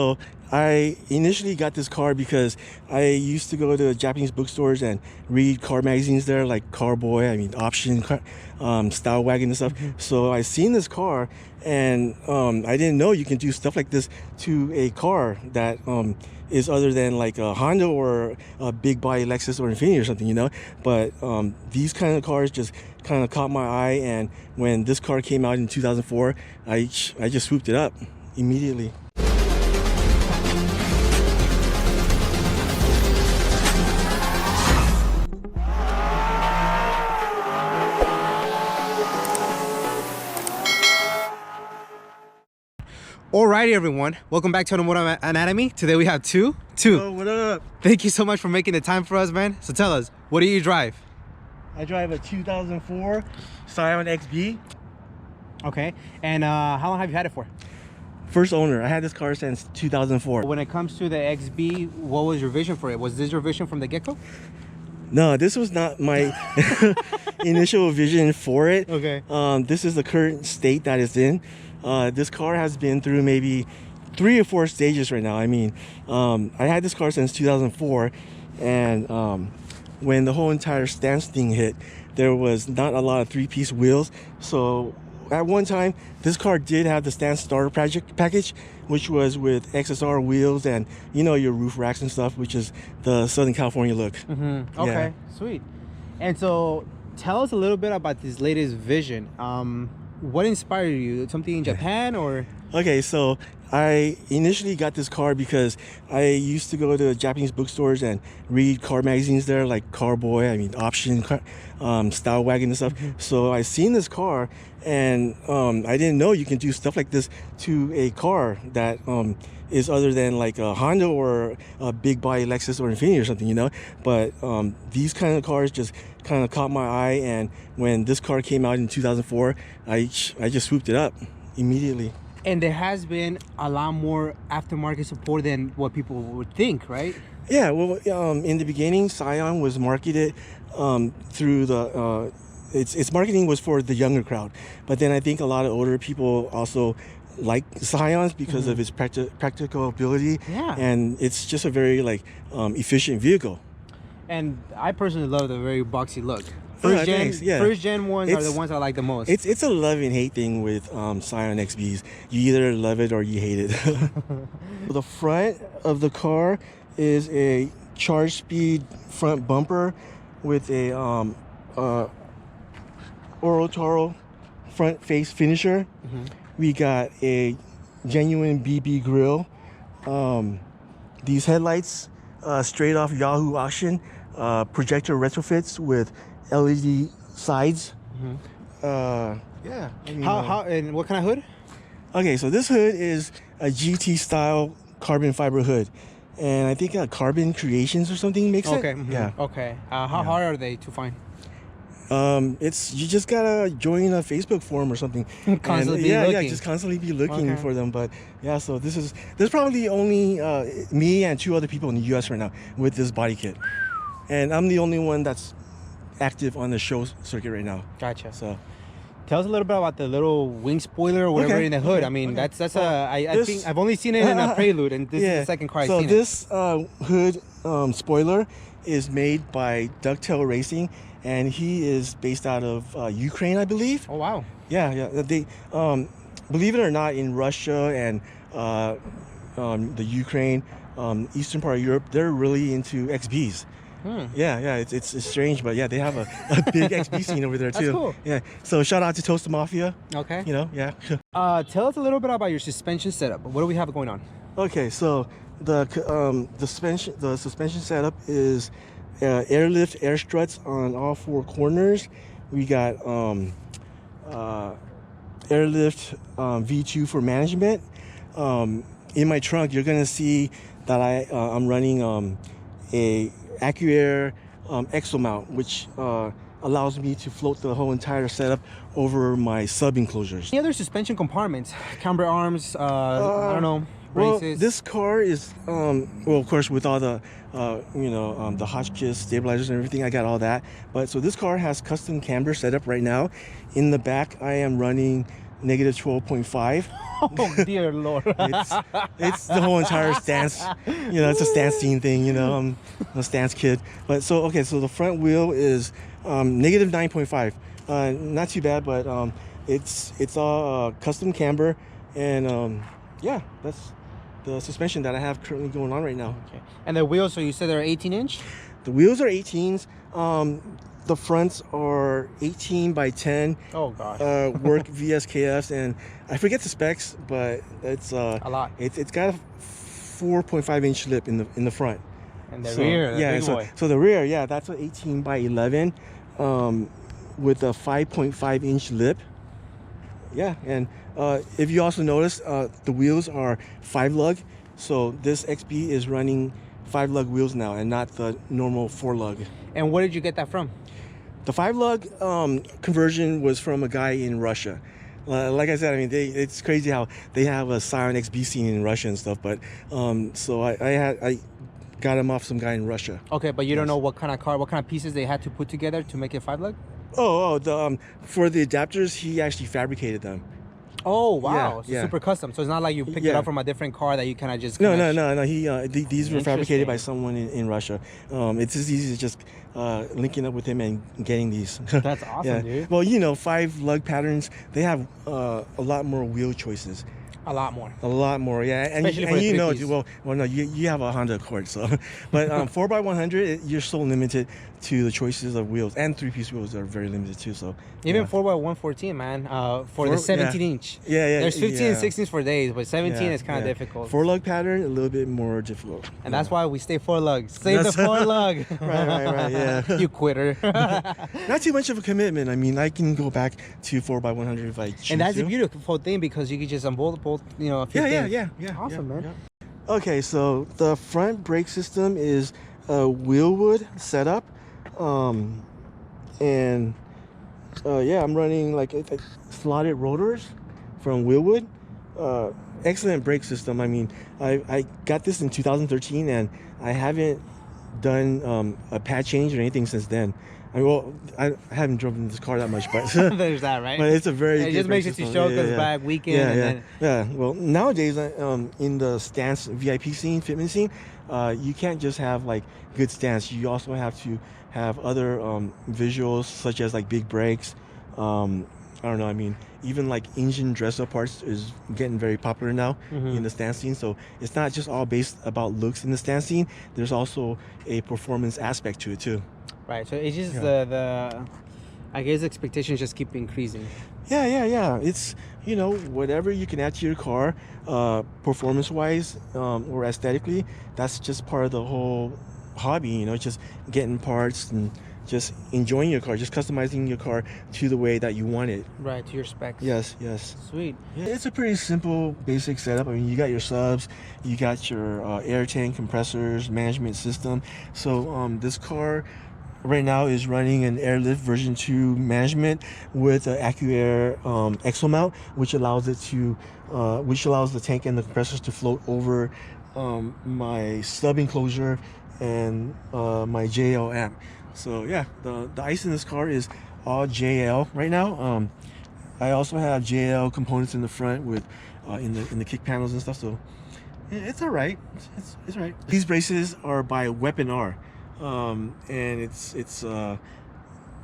so I initially got this car because I used to go to Japanese bookstores and read car magazines there, like Carboy, Option, Style Wagon and stuff. So I seen this car, and I didn't know you can do stuff like this to a car that is other than like a Honda or a big body Lexus or Infiniti or something, you know. But these kind of cars just kind of caught my eye, and when this car came out in 2004, I just swooped it up immediately. Alrighty, everyone, welcome back to Automotive Anatomy. Today we have two. Oh, what up? Thank you so much for making the time for us, man. So tell us, what do you drive? I drive a 2004 Scion XB. Okay, and how long have you had it for? First owner. I had this car since 2004. When it comes to the XB, what was your vision for it? Was this your vision from the get-go? No, this was not my initial vision for it. Okay. This is the current state that it's in. This car has been through maybe 3 or 4 stages right now. I had this car since 2004, and when the whole entire stance thing hit, there was not a lot of 3-piece wheels. So at one time, this car did have the stance starter package, which was with XSR wheels and, you know, your roof racks and stuff, which is the Southern California look. Okay, sweet. And so tell us a little bit about this latest vision. What inspired you? Something in Japan or? Okay, so I initially got this car because I used to go to Japanese bookstores and read car magazines there, like Carboy, Option, Style Wagon and stuff. So I seen this car, and I didn't know you can do stuff like this to a car that is other than like a Honda or a big body Lexus or Infiniti or something, you know. But these kind of cars just kind of caught my eye, and when this car came out in 2004, I just swooped it up immediately. And there has been a lot more aftermarket support than what people would think, right? Yeah, well, in the beginning, Scion was marketed through the its marketing was for the younger crowd, but then I think a lot of older people also like Scions because of its practical ability. Yeah. And it's just a very efficient vehicle. And I personally love the very boxy look. First Gen ones are the ones I like the most. It's a love and hate thing with Scion XBs. You either love it or you hate it. The front of the car is a charge speed front bumper with a Oro front face finisher. We got a genuine BB grill. These headlights straight off Yahoo auction, projector retrofits with LED sides. How and what kind of hood? Okay, so this hood is a GT style carbon fiber hood, and I think Carbon Creations or something makes it. Yeah. Okay. How hard are they to find? You just gotta join a Facebook forum or something. Constantly just constantly be looking for them. But yeah, so there's probably only me and 2 other people in the US right now with this body kit, and I'm the only one that's active on the show circuit right now. Gotcha. So tell us a little bit about the little wing spoiler or whatever in the hood. I think I've only seen it in a Prelude, and this is the second car I've seen. So this hood spoiler is made by Ducktail Racing, and he is based out of Ukraine, I believe. Oh wow. Yeah. They believe it or not, in Russia and the Ukraine, eastern part of Europe, they're really into XBs. It's strange, but yeah, they have a big XB scene over there too. That's cool. Yeah, so shout out to Toast the Mafia. Okay. You know, yeah. Tell us a little bit about your suspension setup. What do we have going on? Okay, so the suspension setup is airlift air struts on all 4 corners. We got airlift V2 for management. In my trunk, you're gonna see that I'm running a AccuAir Exo mount, which allows me to float the whole entire setup over my sub enclosures. Any other suspension compartments? Camber arms, I don't know, braces? Well, this car is, of course, with all the, the Hotchkiss stabilizers and everything, I got all that. But so this car has custom camber setup right now. In the back, I am running negative 12.5. Oh dear Lord. It's the whole entire stance. It's a stance scene thing. I'm a stance kid. But so the front wheel is negative 9.5. Not too bad, but it's all custom camber, and yeah, that's the suspension that I have currently going on right now. Okay. And the wheels, so you said they're 18-inch? The wheels are 18s. The fronts are 18 by 10. Oh gosh. Work VSKFs, and I forget the specs, but it's a lot. It's got a 4.5-inch lip in the front. And the rear, yeah. So the rear, yeah, that's an 18 by 11, with a 5.5-inch lip. Yeah, and if you also notice, the wheels are 5-lug. So this XB is running 5-lug wheels now, and not the normal 4-lug. And where did you get that from? The 5-lug conversion was from a guy in Russia. Like I said, I mean, it's crazy how they have a Scion XB scene in Russia and stuff. But so I got him off some guy in Russia. Okay, but you don't know what kind of pieces they had to put together to make it 5-lug? For the adapters, he actually fabricated them. Oh wow! Yeah. Super custom. So it's not like you picked it up from a different car that you kind of just. No. These were fabricated by someone in Russia. It's as easy as just linking up with him and getting these. That's awesome, dude. Well, 5-lug patterns, they have a lot more wheel choices. A lot more. A lot more, yeah. And no, you have a Honda Accord, so. But 4x100, you're so limited to the choices of wheels, and 3-piece wheels are very limited too. So even 4x114, man, for the 17-inch. Yeah. There's 15 and 16s for days, but 17 is kind of difficult. 4-lug pattern, a little bit more difficult. And that's why we stay 4-lug. Save the 4-lug. right, yeah. You quitter. Not too much of a commitment. I mean, I can go back to 4x100 if I choose to. And that's a beautiful thing, because you can just unbolt both, a few things. Yeah. Awesome, man. Yeah. Okay, so the front brake system is a Wheelwood setup. I'm running like slotted rotors from Wheelwood. Excellent brake system. I mean, I got this in 2013, and I haven't done a pad change or anything since then. I haven't driven this car that much, but there's that, right? But it's a very. It just makes it to show because back weekend. Well, nowadays, in the stance VIP scene, fitment scene, you can't just have like good stance. You also have to have other visuals, such as like big brakes. I don't know. I mean, even like engine dress-up parts is getting very popular now in the stance scene. So it's not just all based about looks in the stance scene. There's also a performance aspect to it too. Right. So it's just the I guess expectations just keep increasing. Yeah. It's whatever you can add to your car, performance-wise or aesthetically. That's just part of the whole hobby. Just getting parts and just enjoying your car, just customizing your car to the way that you want it. Right, to your specs. Yes. Sweet. Yeah, it's a pretty simple, basic setup. I mean, you got your subs, you got your air tank, compressors, management system. So this car right now is running an Airlift version 2 management with an AccuAir exo mount, which allows the tank and the compressors to float over my stub enclosure and my JL amp. So yeah, the ICE in this car is all JL right now. I also have JL components in the front with in the kick panels and stuff. So it's all right. It's all right. These braces are by Weapon R, and it's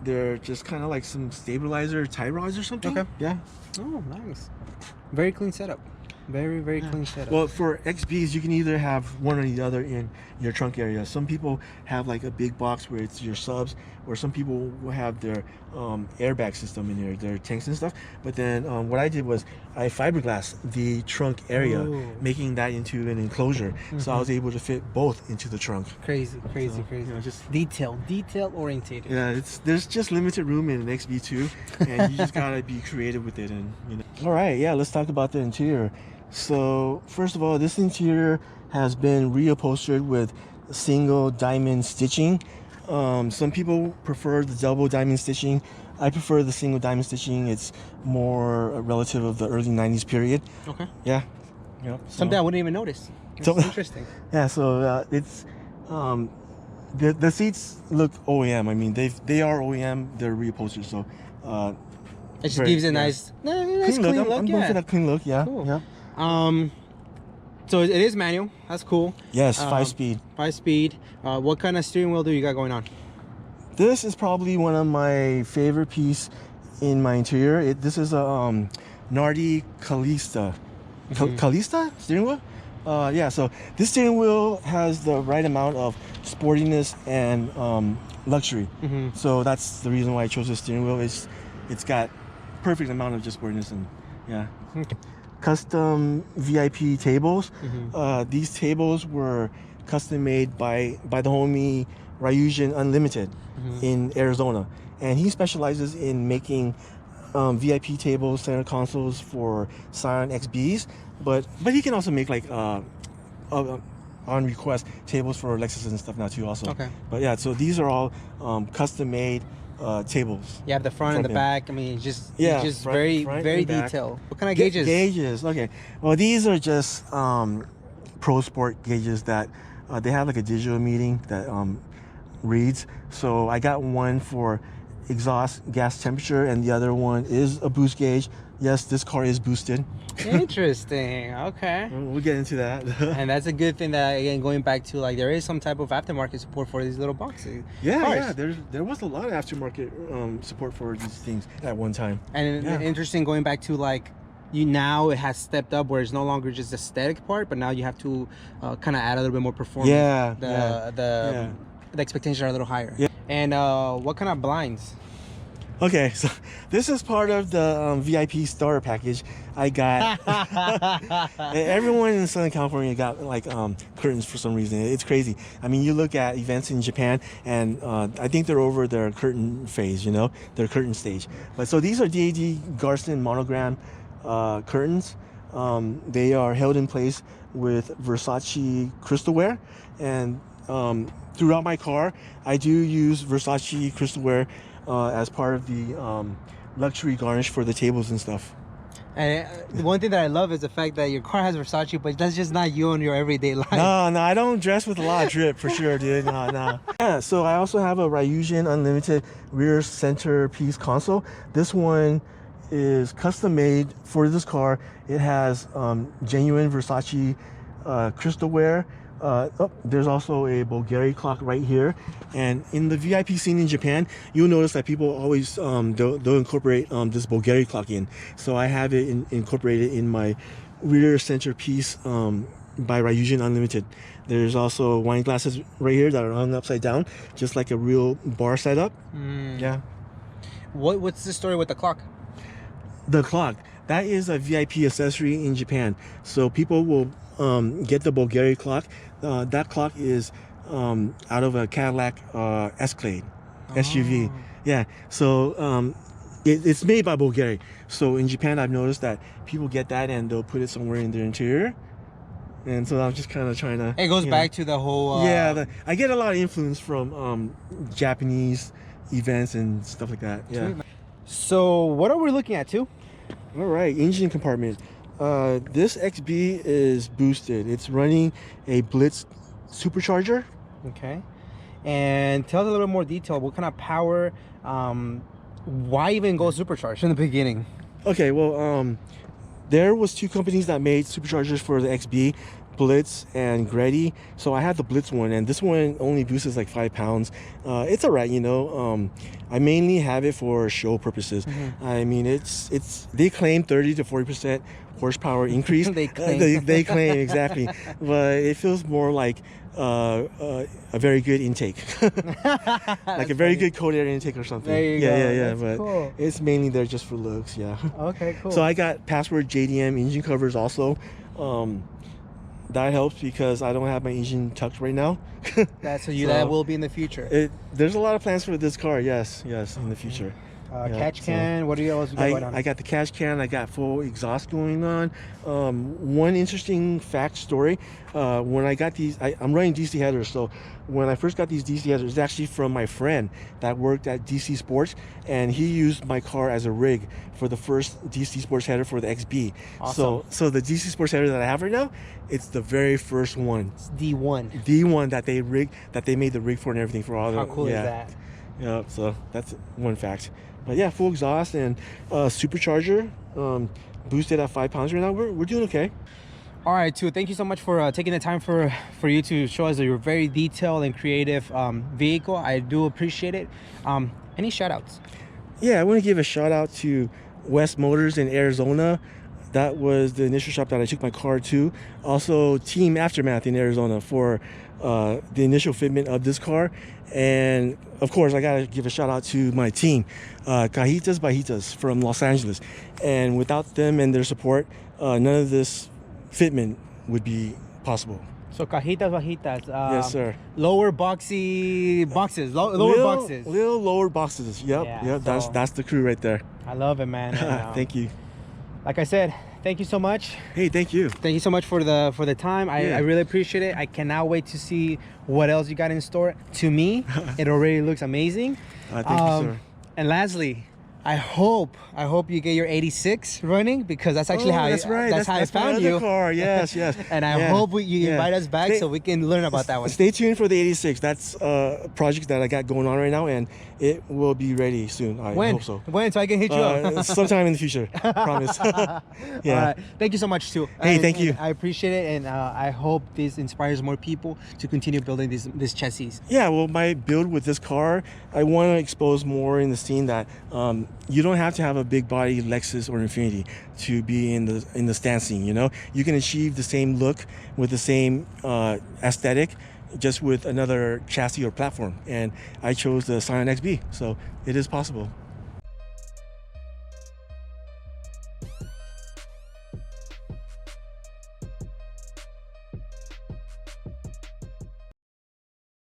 they're just kind of like some stabilizer tie rods or something. Okay. Yeah. Oh, nice. Very clean setup. Very clean setup. Well, for XBs, you can either have one or the other in your trunk area. Some people have like a big box where it's your subs, or some people will have their airbag system in their tanks and stuff. But then what I did was I fiberglassed the trunk area, making that into an enclosure. So I was able to fit both into the trunk. Crazy. Just detail orientated. Yeah, there's just limited room in an XB2, and you just gotta be creative with it. And all right, yeah, let's talk about the interior. So first of all, this interior has been reupholstered with single diamond stitching. Some people prefer the double diamond stitching. I prefer the single diamond stitching. It's more relative of the early 90s period. Okay. Yeah. Something I wouldn't even notice. It's interesting. Yeah, so it's the seats look OEM. I mean, they are OEM. They're reupholstered. So It just Very- gives it a yeah. nice clean look. I'm going for that clean look. Yeah. Cool. Yeah. So it is manual. That's cool. Yes, 5-speed. 5-speed. What kind of steering wheel do you got going on? This is probably one of my favorite piece in my interior. This is a Nardi Cajita. Cajita steering wheel? Yeah, so this steering wheel has the right amount of sportiness and luxury. So that's the reason why I chose this steering wheel. It's got perfect amount of just sportiness and yeah. Custom VIP tables. These tables were custom made by the homie Ryujian Unlimited in Arizona, and he specializes in making VIP tables, center consoles for Scion XBs, but he can also make like on request tables for Lexus and stuff now too also. Okay. But yeah, so these are all custom made tables. You have the front and the him. back. I mean, just front very and back. detailed. What kind of gauges? Gauges. Okay. Well, these are just Pro Sport gauges that they have like a digital meeting that reads. So I got one for exhaust gas temperature, and the other one is a boost gauge. Yes, this car is boosted. Interesting. Okay. We'll get into that. And that's a good thing that, again, going back to like, there is some type of aftermarket support for these little boxes. Yeah. There was a lot of aftermarket support for these things at one time. And interesting, going back to like, now it has stepped up where it's no longer just the aesthetic part, but now you have to kind of add a little bit more performance. The expectations are a little higher. Yeah. And what kind of blinds? Okay, so this is part of the VIP starter package. I got everyone in Southern California got like curtains for some reason. It's crazy. I mean, you look at events in Japan, and I think they're over their curtain phase. You know, their curtain stage. But so these are DAD Garston monogram curtains. They are held in place with Versace crystalware, and throughout my car, I do use Versace crystalware as part of the luxury garnish for the tables and stuff. And the one thing that I love is the fact that your car has Versace, but that's just not you in your everyday life. No, I don't dress with a lot of drip for sure, dude. No. Yeah, so I also have a Ryujian Unlimited rear center piece console. This one is custom made for this car. It has genuine Versace crystalware. There's also a Bulgari clock right here, and in the VIP scene in Japan, you'll notice that people always they'll incorporate this Bulgari clock in. So I have it incorporated in my rear center piece by Ryujian Unlimited. There's also wine glasses right here that are hung upside down, just like a real bar setup. Yeah. What's the story with the clock? The clock, that is a VIP accessory in Japan. So people will get the Bulgari clock. That clock is out of a Cadillac Escalade SUV. Yeah, so it's made by Bulgari. So in Japan, I've noticed that people get that and they'll put it somewhere in their interior. And so I'm just kind of trying to... It goes back to the whole... I get a lot of influence from Japanese events and stuff like that. Yeah. So what are we looking at, too? All right, engine compartment. This XB is boosted. It's running a Blitz supercharger. Okay. And tell us a little more detail. What kind of power? Why even go supercharged in the beginning? Okay, well, there was two companies that made superchargers for the XB, Blitz and Greddy. So I had the Blitz one, and this one only boosts like 5 pounds. It's alright, you know. I mainly have it for show purposes. I mean, it's they claim 30 to 40% horsepower increase. They claim. They claim exactly, but it feels more like a very good intake, like a very good cold air intake or something. There you go. Yeah. That's But cool. it's mainly there just for looks. Yeah. Okay, cool. So I got Password JDM engine covers also. That helps because I don't have my engine tucked right now. That will be in the future. There's a lot of plans for this car. Yes, in the future. Catch can. What do you else got going on? I got the catch can. I got full exhaust going on. One interesting fact story. When I got these, I'm running DC headers. So when I first got these DC headers, it's actually from my friend that worked at DC Sports, and he used my car as a rig for the first DC Sports header for the XB. Awesome. So the DC Sports header that I have right now, it's the very first one. It's D1. D1 that they made the rig for and everything for all the. How cool is that? Yeah, so that's one fact. But yeah, full exhaust and supercharger, boosted at 5 pounds right now. We're doing okay. All right, too. Thank you so much for taking the time for you to show us your very detailed and creative vehicle. I do appreciate it. Any shout outs? Yeah, I want to give a shout out to West Motors in Arizona. That was the initial shop that I took my car to. Also, Team Aftermath in Arizona for the initial fitment of this car. And of course, I gotta give a shout out to my team, Cajitas Bajitas from Los Angeles. And without them and their support, none of this fitment would be possible. So Cajitas Bajitas. Yes, sir. Lower boxy boxes. Lower boxes. Little lower boxes. Yep, Yeah, yep. so That's the crew right there. I love it, man. And, Thank you. Like I said, thank you so much. Hey, thank you. Thank you so much for the time. I really appreciate it. I cannot wait to see what else you got in store. To me, it already looks amazing. Thank you, sir. And lastly, I hope you get your 86 running, because that's actually how that's right. That's how I found my you. other car. Yes, yes. And I hope you invite us back so we can learn about that one. Stay tuned for the 86. That's a project that I got going on right now, and it will be ready soon. I hope so. When? So I can hit you up. Sometime in the future. Promise. Yeah. All right. Thank you so much, too. Hey, thank you. I appreciate it, and I hope this inspires more people to continue building this chassis. Yeah, well, my build with this car, I want to expose more in the scene that you don't have to have a big body Lexus or Infiniti to be in the stand scene. You know, you can achieve the same look with the same aesthetic, just with another chassis or platform. And I chose the Scion XB, so it is possible.